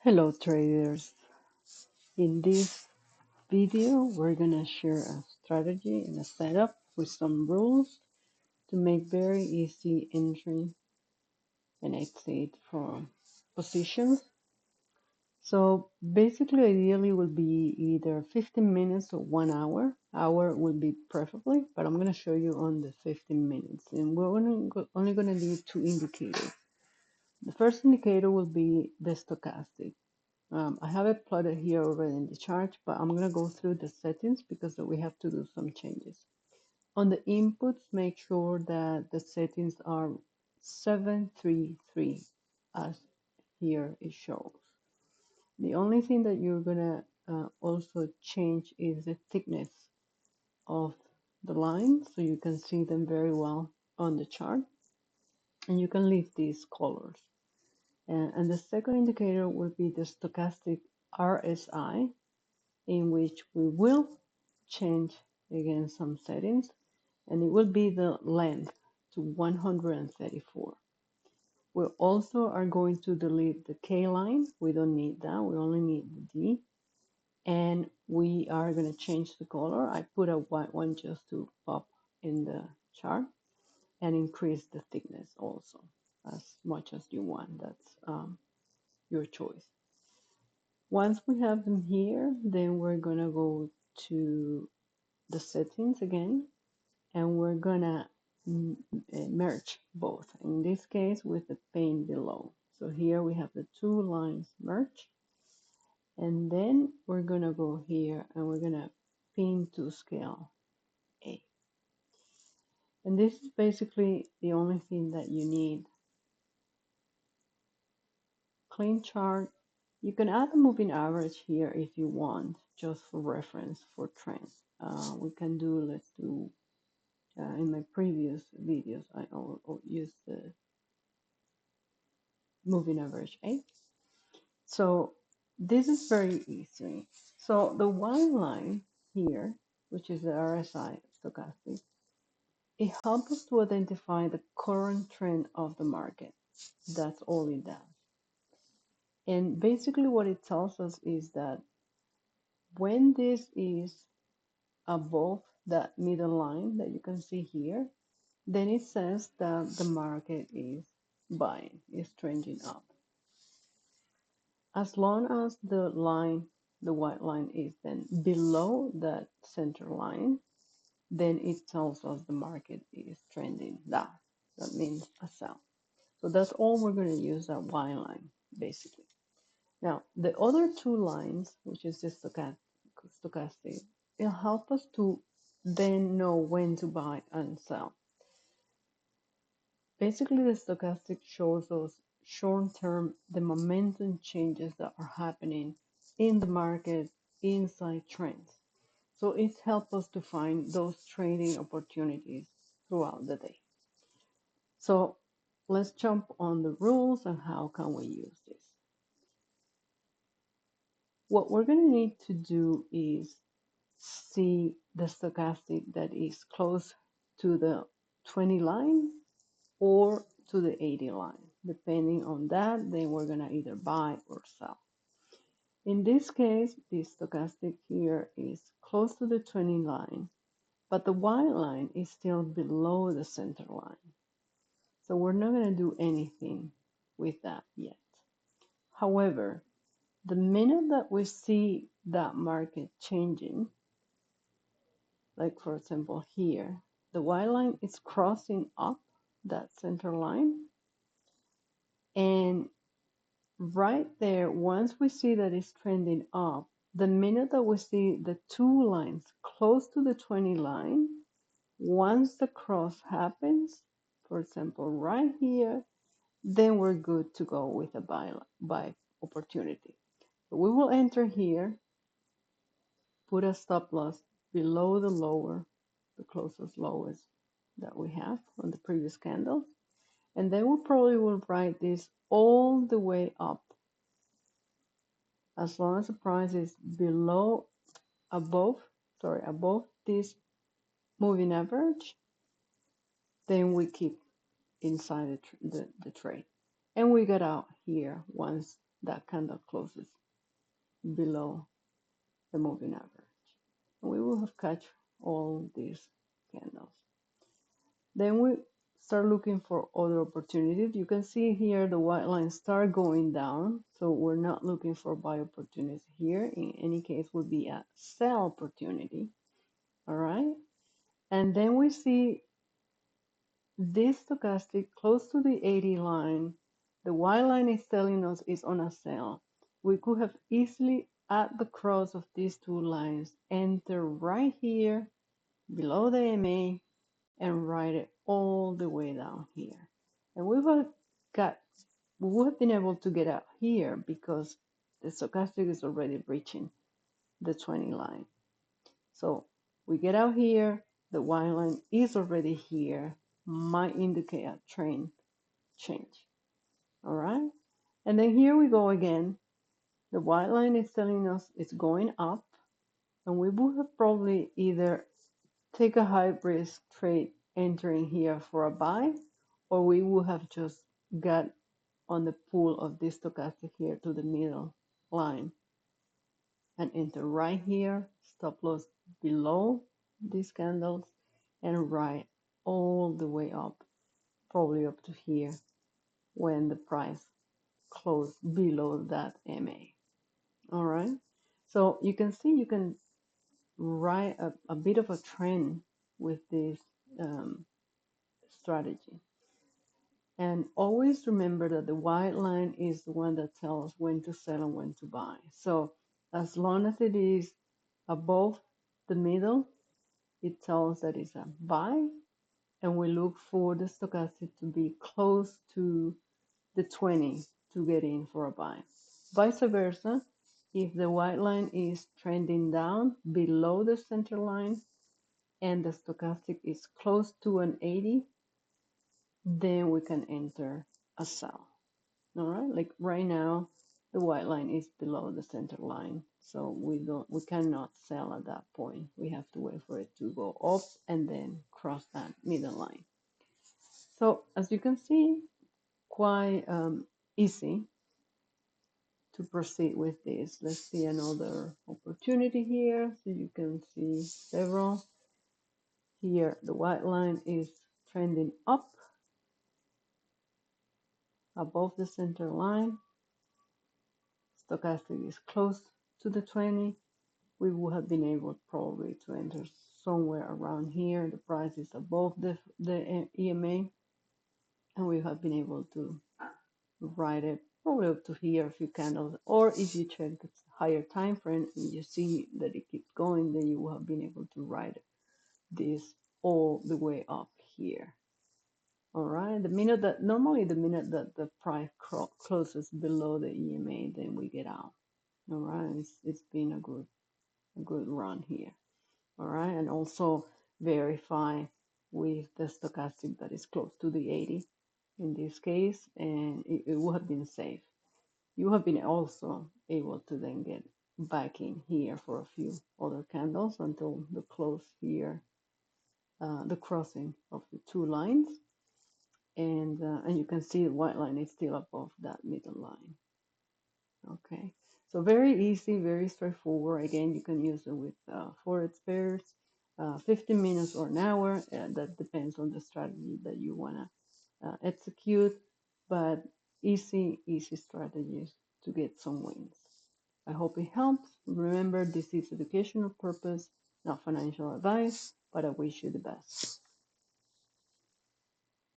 Hello traders. In this video, we're gonna share a strategy and a setup with some rules to make very easy entry and exit from positions. So basically, ideally will be either 15 minutes or 1 hour. Hour will be preferably, but I'm gonna show you on the 15 minutes. And we're only gonna need two indicators. The first indicator will be the stochastic. I have it plotted here already in the chart, but I'm going to go through the settings because we have to do some changes. On the inputs, make sure that the settings are 733 as here it shows. The only thing that you're going to also change is the thickness of the lines so you can see them very well on the chart. And you can leave these colors. And the second indicator will be the stochastic RSI, in which we will change again some settings, and it will be the length to 134. We also are going to delete the K line. We don't need that. We only need the D. And we are going to change the color. I put a white one just to pop in the chart and increase the thickness also as much as you want. That's your choice. Once we have them here, then we're going to go to the settings again, and we're gonna merge both, in this case with the pane below. So here we have the two lines merge, and then we're gonna go here and we're gonna pin to scale A. And this is basically the only thing that you need. Clean chart. You can add a moving average here if you want, just for reference for trends. We can do, let's do in my previous videos, I use the moving average 8. So this is very easy. So the white line here, which is the RSI stochastic, it helps us to identify the current trend of the market. That's all it does. And basically what it tells us is that when this is above that middle line that you can see here, then it says that the market is buying, is trending up. As long as the line, the white line, is then below that center line, then it tells us the market is trending down. That means a sell. So that's all we're going to use, that white line, basically. Now, the other two lines, which is the stochastic, it'll help us to then know when to buy and sell. Basically, the stochastic shows us short-term the momentum changes that are happening in the market inside trends. So it helps us to find those trading opportunities throughout the day. So let's jump on the rules and how can we use this. What we're going to need to do is see the stochastic that is close to the 20 line or to the 80 line. Depending on that, then we're going to either buy or sell. In this case, the stochastic here is close to the 20 line, but the white line is still below the center line. So we're not going to do anything with that yet. However, the minute that we see that market changing, like for example here, the white line is crossing up that center line, and right there, once we see that it's trending up, the minute that we see the two lines close to the 20 line, once the cross happens, for example right here, then we're good to go with a buy opportunity. So we will enter here, put a stop loss below the lower, the closest lowest that we have on the previous candle. And then we probably will write this all the way up. As long as the price is above this moving average, then we keep inside the trade. And we get out here once that candle closes below the moving average. And we will have catch all these candles. Then we start looking for other opportunities. You can see here the white lines start going down. So we're not looking for buy opportunities here. In any case, would be a sell opportunity. All right. And then we see this stochastic close to the 80 line. The white line is telling us it's on a sell. We could have easily at the cross of these two lines enter right here below the MA and write it all the way down here. And we would have been able to get out here because the stochastic is already reaching the 20 line. So we get out here, the Y line is already here, might indicate a trend change. All right. And then here we go again. The Y line is telling us it's going up, and we would have probably either take a high risk trade entering here for a buy, or we would have just got on the pool of this stochastic here to the middle line and enter right here, stop loss below these candles, and right all the way up, probably up to here when the price closed below that MA. All right. So you can see you can write a bit of a trend with this strategy. And always remember that the white line is the one that tells when to sell and when to buy. So as long as it is above the middle, it tells that it's a buy, and we look for the stochastic to be close to the 20 to get in for a buy. Vice versa, if the white line is trending down below the center line and the stochastic is close to an 80, then we can enter a sell. All right, like right now, the white line is below the center line, so we cannot sell at that point. We have to wait for it to go up and then cross that middle line. So as you can see, quite easy to proceed with this. Let's see another opportunity here. So you can see several. Here, the white line is trending up above the center line. Stochastic is close to the 20. We would have been able probably to enter somewhere around here. The price is above the EMA, and we have been able to write it probably up to here, a few candles. Or if you check the higher time frame and you see that it keeps going, then you will have been able to write this all the way up here. All right, normally the minute that the price closes below the EMA, then we get out. All right, it's been a good run here. All right, and also verify with the stochastic that is close to the 80 in this case, and it would have been safe. You have been also able to then get back in here for a few other candles until the close here, the crossing of the two lines, and you can see the white line is still above that middle line. Okay, so very easy, very straightforward. Again, you can use it with forex pairs, 15 minutes or an hour. That depends on the strategy that you want to execute, but easy strategies to get some wins. I hope it helps. Remember, this is educational purpose, not financial advice, but I wish you the best.